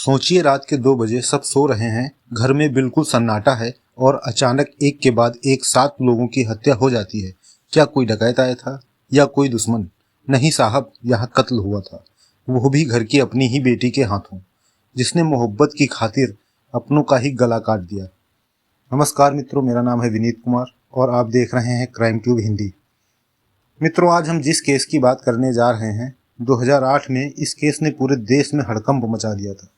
सोचिए रात के 2 बजे सब सो रहे हैं, घर में बिल्कुल सन्नाटा है और अचानक एक के बाद एक 7 लोगों की हत्या हो जाती है। क्या कोई डकैत आया था या कोई दुश्मन? नहीं साहब, यहाँ कत्ल हुआ था, वो भी घर की अपनी ही बेटी के हाथों, जिसने मोहब्बत की खातिर अपनों का ही गला काट दिया। नमस्कार मित्रों, मेरा नाम है विनीत कुमार और आप देख रहे हैं क्राइम ट्यूब हिंदी। मित्रों, आज हम जिस केस की बात करने जा रहे हैं, 2008 में इस केस ने पूरे देश में हड़कंप मचा दिया था।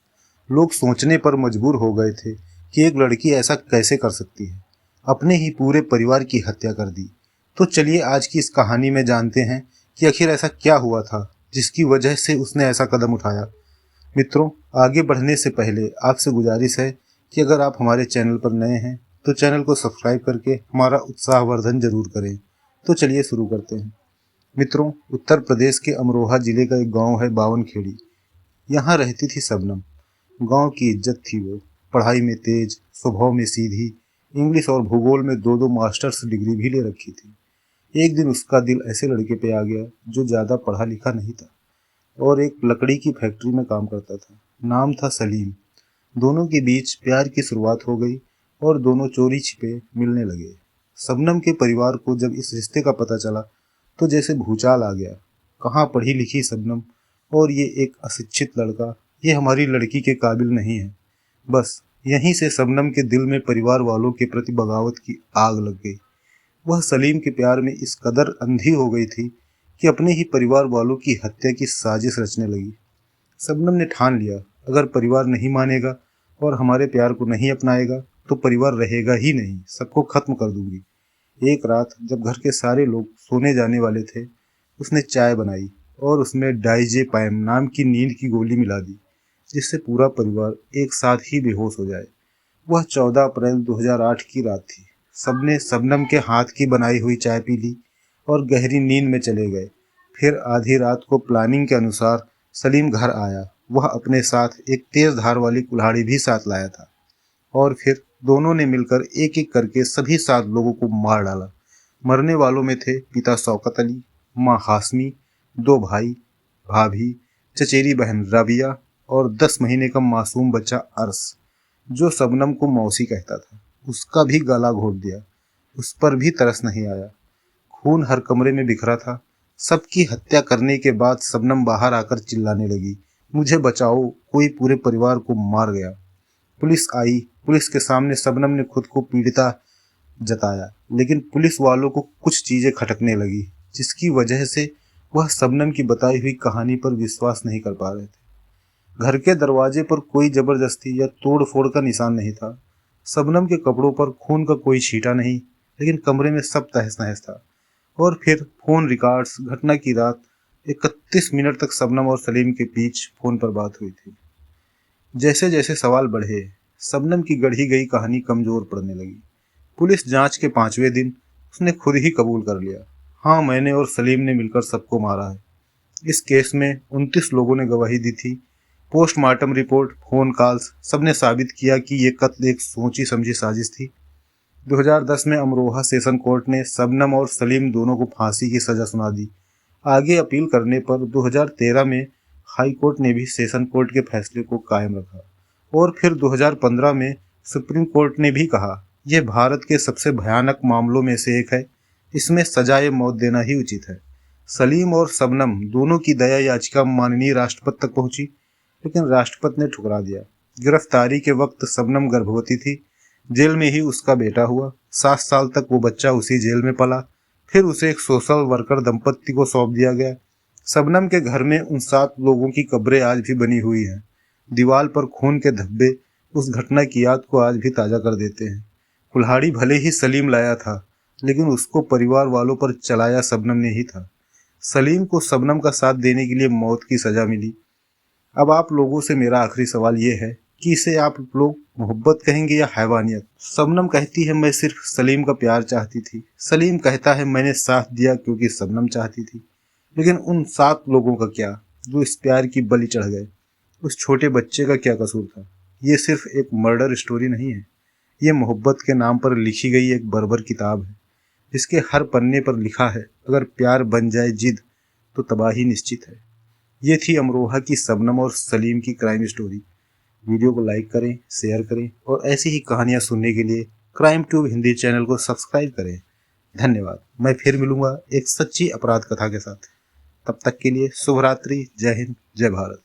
लोग सोचने पर मजबूर हो गए थे कि एक लड़की ऐसा कैसे कर सकती है, अपने ही पूरे परिवार की हत्या कर दी। तो चलिए आज की इस कहानी में जानते हैं कि आखिर ऐसा क्या हुआ था जिसकी वजह से उसने ऐसा कदम उठाया। मित्रों, आगे बढ़ने से पहले आपसे गुजारिश है कि अगर आप हमारे चैनल पर नए हैं तो चैनल को सब्सक्राइब करके हमारा उत्साहवर्धन जरूर करें। तो चलिए शुरू करते हैं। मित्रों, उत्तर प्रदेश के अमरोहा जिले का एक गांव है बावनखेड़ी। यहाँ रहती थी शबनम। गांव की इज्जत थी वो, पढ़ाई में तेज, स्वभाव में सीधी, इंग्लिश और भूगोल में 2-2 मास्टर्स डिग्री भी ले रखी थी। एक दिन उसका दिल ऐसे लड़के पे आ गया जो ज़्यादा पढ़ा लिखा नहीं था और एक लकड़ी की फैक्ट्री में काम करता था। नाम था सलीम। दोनों के बीच प्यार की शुरुआत हो गई और दोनों चोरी छिपे मिलने लगे। शबनम के परिवार को जब इस रिश्ते का पता चला तो जैसे भूचाल आ गया। कहाँ पढ़ी लिखी शबनम और ये एक अशिक्षित लड़का, ये हमारी लड़की के काबिल नहीं है। बस यहीं से शबनम के दिल में परिवार वालों के प्रति बगावत की आग लग गई। वह सलीम के प्यार में इस कदर अंधी हो गई थी कि अपने ही परिवार वालों की हत्या की साजिश रचने लगी। शबनम ने ठान लिया, अगर परिवार नहीं मानेगा और हमारे प्यार को नहीं अपनाएगा तो परिवार रहेगा ही नहीं, सबको खत्म कर दूंगी। एक रात जब घर के सारे लोग सोने जाने वाले थे, उसने चाय बनाई और उसमें डाइजेपाम नाम की नींद की गोली मिला दी, जिससे पूरा परिवार एक साथ ही बेहोश हो जाए। वह 14 अप्रैल 2008 की रात थी। सबने शबनम के हाथ की बनाई हुई चाय पी ली और गहरी नींद में चले गए। फिर आधी रात को प्लानिंग के अनुसार सलीम घर आया। वह अपने साथ एक तेज धार वाली कुल्हाड़ी भी साथ लाया था और फिर दोनों ने मिलकर एक एक करके सभी 7 लोगों को मार डाला। मरने वालों में थे पिता शौकत अली, माँ हाशमी, 2 भाई, भाभी, चचेरी बहन रबिया और 10 महीने का मासूम बच्चा अर्श, जो शबनम को मौसी कहता था। उसका भी गला घोट दिया। उस पर भी तरस नहीं आया। खून हर कमरे में बिखरा था। सबकी हत्या करने के बाद शबनम बाहर आकर चिल्लाने लगी, मुझे बचाओ, कोई पूरे परिवार को मार गया। पुलिस आई। पुलिस के सामने शबनम ने खुद को पीड़िता जताया, लेकिन पुलिस वालों को कुछ चीजें खटकने लगी, जिसकी वजह से वह शबनम की बताई हुई कहानी पर विश्वास नहीं कर पा रहे थे। घर के दरवाजे पर कोई जबरदस्ती या तोड़ फोड़ का निशान नहीं था। शबनम के कपड़ों पर खून का कोई छींटा नहीं, लेकिन कमरे में सब तहस नहस था। और फिर फोन रिकॉर्ड्स। घटना की रात 31 मिनट तक शबनम और सलीम के बीच फोन पर बात हुई थी। जैसे जैसे सवाल बढ़े, शबनम की गढ़ी गई कहानी कमजोर पड़ने लगी। पुलिस जांच के 5वें दिन उसने खुद ही कबूल कर लिया, हाँ, मैंने और सलीम ने मिलकर सबको मारा है। इस केस में 29 लोगों ने गवाही दी थी। पोस्टमार्टम रिपोर्ट, फोन कॉल्स, सबने साबित किया कि ये कत्ल एक सोची समझी साजिश थी। 2010 में अमरोहा सेशन कोर्ट ने शबनम और सलीम दोनों को फांसी की सजा सुना दी। आगे अपील करने पर 2013 में हाई कोर्ट ने भी सेशन कोर्ट के फैसले को कायम रखा और फिर 2015 में सुप्रीम कोर्ट ने भी कहा, यह भारत के सबसे भयानक मामलों में से एक है, इसमें सजाए मौत देना ही उचित है। सलीम और शबनम दोनों की दया याचिका माननीय राष्ट्रपति तक पहुंची, लेकिन राष्ट्रपति ने ठुकरा दिया। गिरफ्तारी के वक्त शबनम गर्भवती थी। जेल में ही उसका बेटा हुआ। 7 साल तक वो बच्चा उसी जेल में पला। फिर उसे एक सोशल वर्कर दंपत्ति को सौंप दिया गया। शबनम के घर में उन 7 लोगों की कब्रें आज भी बनी हुई हैं। दीवार पर खून के धब्बे उस घटना की याद को आज भी ताजा कर देते हैं। कुल्हाड़ी भले ही सलीम लाया था, लेकिन उसको परिवार वालों पर चलाया शबनम ने ही था। सलीम को शबनम का साथ देने के लिए मौत की सजा मिली। अब आप लोगों से मेरा आखिरी सवाल ये है कि इसे आप लोग मोहब्बत कहेंगे या हैवानियत? शबनम कहती है मैं सिर्फ सलीम का प्यार चाहती थी। सलीम कहता है मैंने साथ दिया क्योंकि शबनम चाहती थी। लेकिन उन 7 लोगों का क्या, जो इस प्यार की बलि चढ़ गए? उस छोटे बच्चे का क्या कसूर था? ये सिर्फ एक मर्डर स्टोरी नहीं है, ये मोहब्बत के नाम पर लिखी गई एक बर्बर किताब है, जिसके हर पन्ने पर लिखा है, अगर प्यार बन जाए जिद तो तबाही निश्चित है। ये थी अमरोहा की शबनम और सलीम की क्राइम स्टोरी। वीडियो को लाइक करें, शेयर करें और ऐसी ही कहानियाँ सुनने के लिए क्राइम ट्यूब हिंदी चैनल को सब्सक्राइब करें। धन्यवाद। मैं फिर मिलूंगा एक सच्ची अपराध कथा के साथ। तब तक के लिए शुभ रात्रि। जय हिंद, जय भारत।